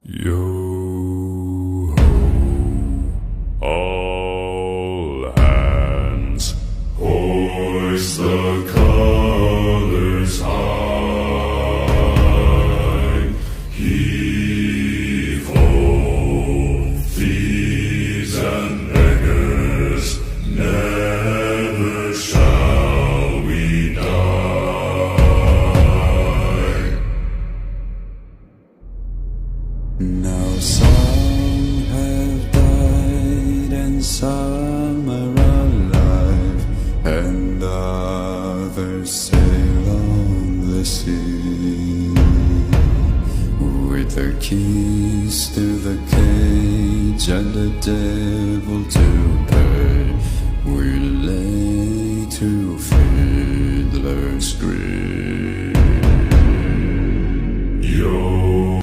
Yo ho, all hands, hoist the colors high. Heave ho, thieves and beggars, never shall we die. Now some have died and some are alive, and others sail on the sea with their keys to the cage and the devil to pay. We lay to Fiddler's Grave.